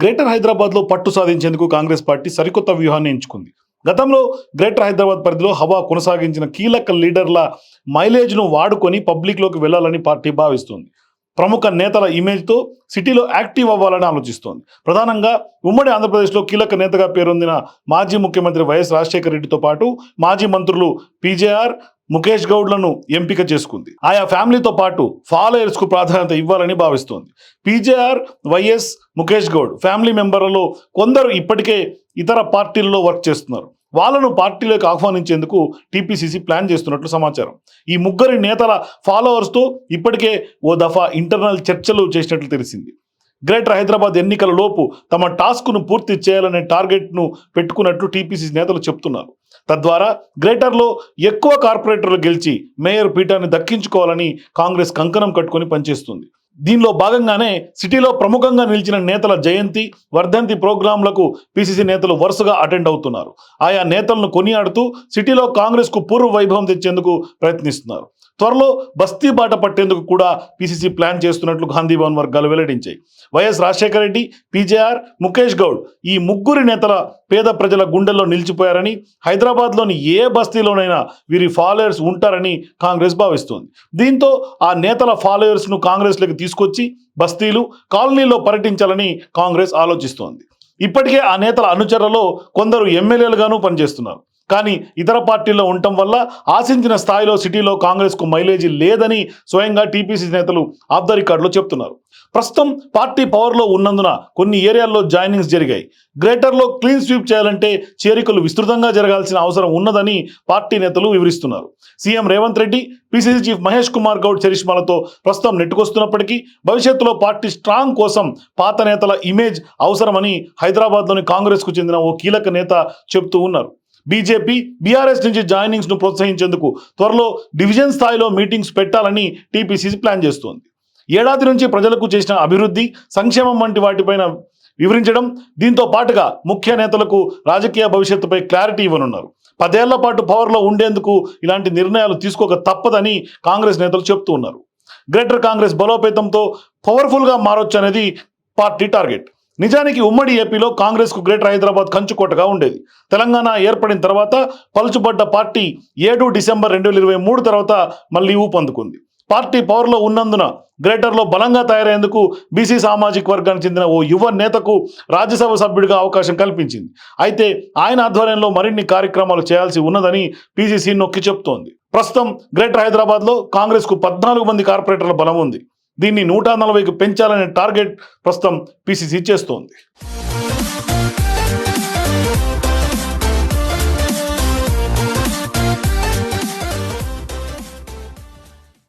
Greater హైదరాబాద్లో పట్టు సాధించేందుకు కాంగ్రెస్ పార్టీ సరికొత్త వ్యూహాన్ని ఎంచుకుంది. గతంలో గ్రేటర్ హైదరాబాద్ పరిధిలో హవా కొనసాగించిన కీలక లీడర్ల మైలేజ్ను వాడుకొని పబ్లిక్లోకి వెళ్లాలని పార్టీ భావిస్తోంది. ప్రముఖ నేతల ఇమేజ్తో సిటీలో యాక్టివ్ అవ్వాలని ఆలోచిస్తోంది. ప్రధానంగా ఉమ్మడి ఆంధ్రప్రదేశ్లో కీలక నేతగా పేరొందిన మాజీ ముఖ్యమంత్రి వైఎస్ రాజశేఖర రెడ్డితో పాటు మాజీ మంత్రులు పీజేఆర్, ముఖేష్ గౌడ్లను ఎంపిక చేసుకుంది. ఆయా ఫ్యామిలీతో పాటు ఫాలోయర్స్కు ప్రాధాన్యత ఇవ్వాలని భావిస్తోంది. పీజేఆర్, వైఎస్, ముఖేష్ గౌడ్ ఫ్యామిలీ మెంబర్లలో కొందరు ఇప్పటికే ఇతర పార్టీల్లో వర్క్ చేస్తున్నారు. వాళ్ళను పార్టీలోకి ఆహ్వానించేందుకు టీపీసీసీ ప్లాన్ చేస్తున్నట్లు సమాచారం. ఈ ముగ్గురి నేతల ఫాలోవర్స్తో ఇప్పటికే ఓ దఫా ఇంటర్నల్ చర్చలు చేసినట్లు తెలిసింది. గ్రేటర్ హైదరాబాద్ ఎన్నికల లోపు తమ టాస్క్ను పూర్తి చేయాలనే టార్గెట్ను పెట్టుకున్నట్లు టీపీసీసీ నేతలు చెప్తున్నారు. తద్వారా గ్రేటర్లో ఎక్కువ కార్పొరేటర్లు గెలిచి మేయర్ పీఠాన్ని దక్కించుకోవాలని కాంగ్రెస్ కంకణం కట్టుకొని పనిచేస్తుంది. దీనిలో భాగంగానే సిటీలో ప్రముఖంగా నిలిచిన నేతల జయంతి, వర్ధంతి ప్రోగ్రాంలకు పీసీసీ నేతలు వరుసగా అటెండ్ అవుతున్నారు. ఆయా నేతలను కొనియాడుతూ సిటీలో కాంగ్రెస్కు పూర్వ వైభవం తెచ్చేందుకు ప్రయత్నిస్తున్నారు. త్వరలో బస్తీ బాట పట్టేందుకు కూడా పీసీసీ ప్లాన్ చేస్తున్నట్లు గాంధీభవన్ వర్గాలు వెల్లడించాయి. వైఎస్ రాజశేఖర రెడ్డి, పీజేఆర్, ముఖేష్ గౌడ్ ఈ ముగ్గురి నేతల పేద ప్రజల గుండెల్లో నిలిచిపోయారని, హైదరాబాద్లోని ఏ బస్తీలోనైనా వీరి ఫాలోయర్స్ ఉంటారని కాంగ్రెస్ భావిస్తోంది. దీంతో ఆ నేతల ఫాలోయర్స్ను కాంగ్రెస్లోకి తీసుకొచ్చి బస్తీలు, కాలనీల్లో పర్యటించాలని కాంగ్రెస్ ఆలోచిస్తోంది. ఇప్పటికే ఆ నేతల అనుచరులలో కొందరు ఎమ్మెల్యేలుగాను పనిచేస్తున్నారు. కానీ ఇతర పార్టీల్లో ఉండటం వల్ల ఆశించిన స్థాయిలో సిటీలో కాంగ్రెస్కు మైలేజీ లేదని స్వయంగా టీపీసీసీ నేతలు ఆఫ్ ద రికార్డులో చెప్తున్నారు. ప్రస్తుతం పార్టీ పవర్లో ఉన్నందున కొన్ని ఏరియాల్లో జాయినింగ్స్ జరిగాయి. గ్రేటర్లో క్లీన్ స్వీప్ చేయాలంటే చేరికలు విస్తృతంగా జరగాల్సిన అవసరం ఉన్నదని పార్టీ నేతలు వివరిస్తున్నారు. CM Revanth Reddy, PCC chief Mahesh Kumar Goud చరిష్మాలతో ప్రస్తుతం నెట్టుకొస్తున్నప్పటికీ భవిష్యత్తులో పార్టీ స్ట్రాంగ్ కోసం పాత నేతల ఇమేజ్ అవసరమని హైదరాబాద్లోని కాంగ్రెస్కు చెందిన ఓ కీలక నేత చెబుతూ ఉన్నారు. బీజేపీ, బీఆర్ఎస్ నుంచి జాయినింగ్స్ను ప్రోత్సహించేందుకు త్వరలో డివిజన్ స్థాయిలో మీటింగ్స్ పెట్టాలని టీపీసీసీ ప్లాన్ చేస్తోంది. ఏడాది నుంచి ప్రజలకు చేసిన అభివృద్ధి, సంక్షేమం వంటి వాటిపైన వివరించడం, దీంతో పాటుగా ముఖ్య నేతలకు రాజకీయ భవిష్యత్తుపై క్లారిటీ ఇవ్వనున్నారు. 10 ఏళ్ల పాటు పవర్లో ఉండేందుకు ఇలాంటి నిర్ణయాలు తీసుకోక తప్పదని కాంగ్రెస్ నేతలు చెప్తూ ఉన్నారు. గ్రేటర్ కాంగ్రెస్ బలోపేతంతో పవర్ఫుల్గా మారొచ్చు అనేది పార్టీ టార్గెట్. నిజానికి ఉమ్మడి ఏపీలో కాంగ్రెస్కు గ్రేటర్ హైదరాబాద్ కంచుకోటగా ఉండేది. తెలంగాణ ఏర్పడిన తర్వాత పలుచుబడ్డ పార్టీ 7 డిసెంబర్ 2023 తర్వాత మళ్ళీ ఊపందుకుంది. పార్టీ పవర్లో ఉన్నందున గ్రేటర్లో బలంగా తయారయ్యేందుకు బీసీ సామాజిక వర్గానికి చెందిన ఓ యువ నేతకు రాజ్యసభ సభ్యుడిగా అవకాశం కల్పించింది. అయితే ఆయన ఆధ్వర్యంలో మరిన్ని కార్యక్రమాలు చేయాల్సి ఉన్నదని పీసీసీ నొక్కి చెప్తోంది. ప్రస్తుతం గ్రేటర్ హైదరాబాద్లో కాంగ్రెస్కు 14 మంది కార్పొరేటర్ల బలం ఉంది. దీన్ని 140కు పెంచాలనే టార్గెట్ ప్రస్తుతం పీసీసీ చేస్తోంది.